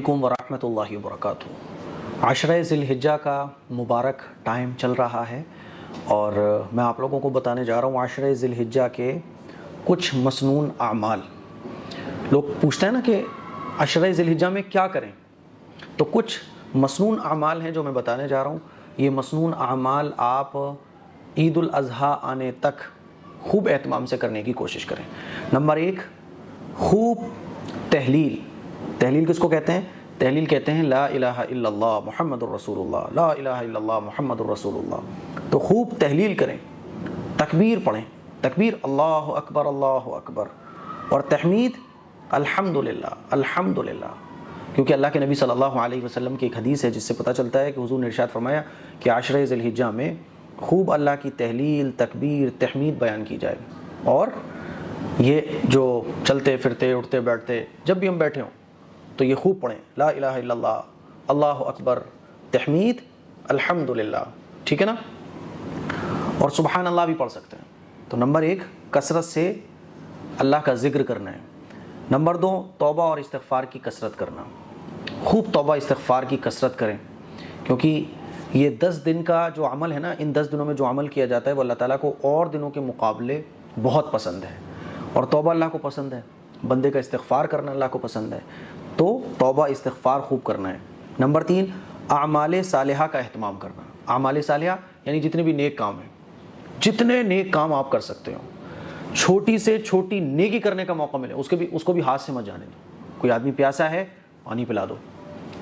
علیکم ورحمۃ اللہ وبرکاتہ۔ عشرہ ذی الحجہ کا مبارک ٹائم چل رہا ہے اور میں آپ لوگوں کو بتانے جا رہا ہوں عشرہ ذی الحجہ کے کچھ مسنون اعمال۔ لوگ پوچھتے ہیں نا کہ عشرہ ذی الحجہ میں کیا کریں، تو کچھ مسنون اعمال ہیں جو میں بتانے جا رہا ہوں۔ یہ مسنون اعمال آپ عید الاضحیٰ آنے تک خوب اہتمام سے کرنے کی کوشش کریں۔ نمبر 1، خوب تحلیل۔ تحلیل کس کو کہتے ہیں؟ تحلیل کہتے ہیں لا الہ الا اللہ محمد الرسول اللہ، لا الہ الا اللہ محمد الرسول اللہ۔ تو خوب تحلیل کریں، تکبیر پڑھیں، تکبیر اللہ اکبر اللہ اکبر، اور تحمید الحمدللہ الحمدللہ، کیونکہ اللہ کے نبی صلی اللہ علیہ وسلم کی ایک حدیث ہے جس سے پتہ چلتا ہے کہ حضور نے ارشاد فرمایا کہ عشرہ ذی الحجہ میں خوب اللہ کی تحلیل، تکبیر، تحمید بیان کی جائے۔ اور یہ جو چلتے پھرتے اٹھتے بیٹھتے جب بھی ہم بیٹھے ہوں تو یہ خوب پڑھیں، لا الہ الا اللہ، اللہ اکبر، تحمید الحمدللہ، ٹھیک ہے نا؟ اور سبحان اللہ بھی پڑھ سکتے ہیں۔ تو نمبر 1، کثرت سے اللہ کا ذکر کرنا ہے۔ نمبر 2، توبہ اور استغفار کی کثرت کرنا۔ خوب توبہ استغفار کی کثرت کریں، کیونکہ یہ 10 دن کا جو عمل ہے نا، ان 10 دنوں میں جو عمل کیا جاتا ہے وہ اللہ تعالیٰ کو اور دنوں کے مقابلے بہت پسند ہے، اور توبہ اللہ کو پسند ہے، بندے کا استغفار کرنا اللہ کو پسند ہے، تو توبہ استغفار خوب کرنا ہے۔ نمبر 3، اعمال صالحہ کا اہتمام کرنا۔ اعمال صالحہ یعنی جتنے بھی نیک کام ہیں، جتنے نیک کام آپ کر سکتے ہو، چھوٹی سے چھوٹی نیکی کرنے کا موقع ملے اس کو بھی ہاتھ سے مت جانے دو۔ کوئی آدمی پیاسا ہے، پانی پلا دو۔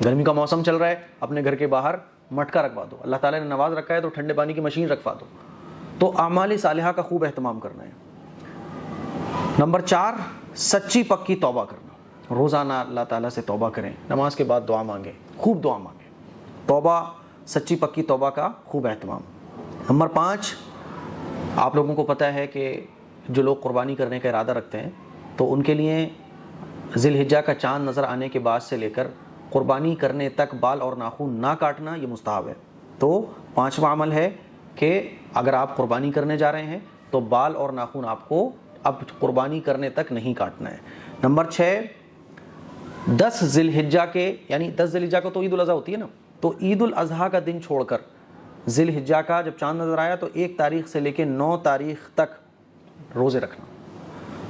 گرمی کا موسم چل رہا ہے، اپنے گھر کے باہر مٹکا رکھوا دو۔ اللہ تعالیٰ نے نواز رکھا ہے تو ٹھنڈے پانی کی مشین رکھوا دو۔ تو اعمال صالحہ کا خوب اہتمام کرنا ہے۔ نمبر 4، سچی پکی توبہ کرنا۔ روزانہ اللہ تعالیٰ سے توبہ کریں، نماز کے بعد دعا مانگیں، خوب دعا مانگیں۔ توبہ، سچی پکی توبہ کا خوب اہتمام۔ نمبر 5، آپ لوگوں کو پتہ ہے کہ جو لوگ قربانی کرنے کا ارادہ رکھتے ہیں تو ان کے لیے ذی الحجہ کا چاند نظر آنے کے بعد سے لے کر قربانی کرنے تک بال اور ناخن نہ کاٹنا یہ مستحب ہے۔ تو 5واں عمل ہے کہ اگر آپ قربانی کرنے جا رہے ہیں تو بال اور ناخن آپ کو اب قربانی کرنے تک نہیں کاٹنا ہے۔ نمبر 6، 10 ذی الحجہ کے، یعنی 10 ذی الحجہ کو تو عید الاضحیٰ ہوتی ہے نا، تو عید الاضحیٰ کا دن چھوڑ کر ذی الحجہ کا جب چاند نظر آیا تو 1 تاریخ سے لے کے 9 تاریخ تک روزے رکھنا،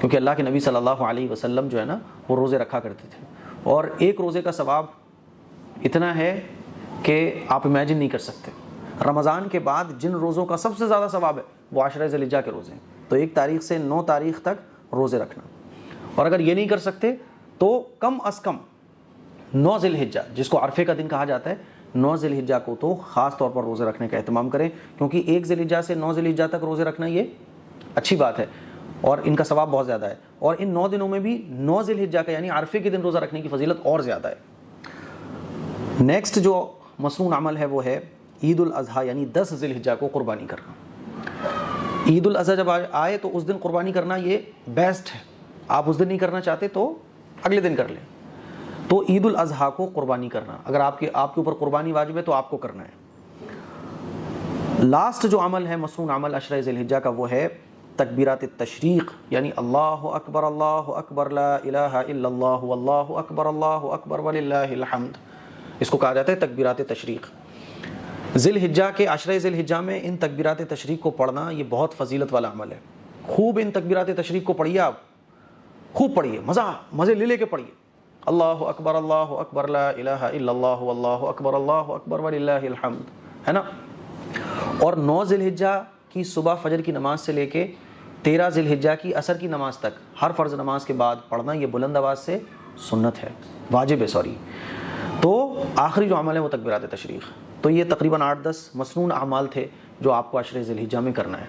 کیونکہ اللہ کے نبی صلی اللہ علیہ وسلم جو ہے نا وہ روزے رکھا کرتے تھے، اور ایک روزے کا ثواب اتنا ہے کہ آپ امیجن نہیں کر سکتے۔ رمضان کے بعد جن روزوں کا سب سے زیادہ ثواب ہے وہ عشرہ ذی الحجہ کے روزے ہیں، تو 1 تاریخ سے 9 تاریخ تک روزے رکھنا۔ اور اگر یہ نہیں کر سکتے تو کم از کم 9 ذی الحجہ، جس کو عرفے کا دن کہا جاتا ہے، 9 ذی الحجہ کو تو خاص طور پر روزے رکھنے کا اہتمام کریں، کیونکہ 1 ذی الحجہ سے 9 ذی الحجہ تک روزے رکھنا یہ اچھی بات ہے اور ان کا ثواب بہت زیادہ ہے، اور ان 9 دنوں میں بھی 9 ذی الحجہ کا یعنی عرفے کے دن روزہ رکھنے کی فضیلت اور زیادہ ہے۔ نیکسٹ جو مسنون عمل ہے وہ ہے عید الاضحیٰ، یعنی 10 ذی الحجہ کو قربانی کرنا۔ عید الاضحیٰ جب آئے تو اس دن قربانی کرنا یہ بیسٹ ہے۔ آپ اس دن نہیں کرنا چاہتے تو اگلے دن کر لیں۔ تو عید الاضحیٰ کو قربانی کرنا، اگر آپ کے اوپر قربانی واجب ہے تو آپ کو کرنا ہے۔ لاسٹ جو عمل ہے مسنون عمل عشرہ ذی الحجہ کا وہ ہے تکبیرات تشریق، یعنی اللہ اکبر لا الہ الا اللہ واللہ اکبر وللہ الحمد، اس کو کہا جاتا ہے تکبیرات تشریق۔ ذی الحجہ کے عشرہ ذی الحجہ میں ان تکبیرات تشریق کو پڑھنا یہ بہت فضیلت والا عمل ہے۔ خوب ان تکبیرات تشریق کو پڑھیے، آپ خوب پڑھیے، مزے لے کے پڑھیے۔ اللہ اکبر لا الہ الا اللہ واللہ اکبر وللہ الحمد، ہے نا؟ اور 9 ذی الحجہ کی صبح فجر کی نماز سے لے کے 13 ذی الحجہ کی عصر کی نماز تک ہر فرض نماز کے بعد پڑھنا یہ بلند آواز سے سنت ہے، واجب ہے تو آخری جو عمل ہے وہ تکبیرات تشریق۔ تو یہ تقریباً 8-10 مسنون اعمال تھے جو آپ کو عشرہ ذی الحجہ میں کرنا ہے۔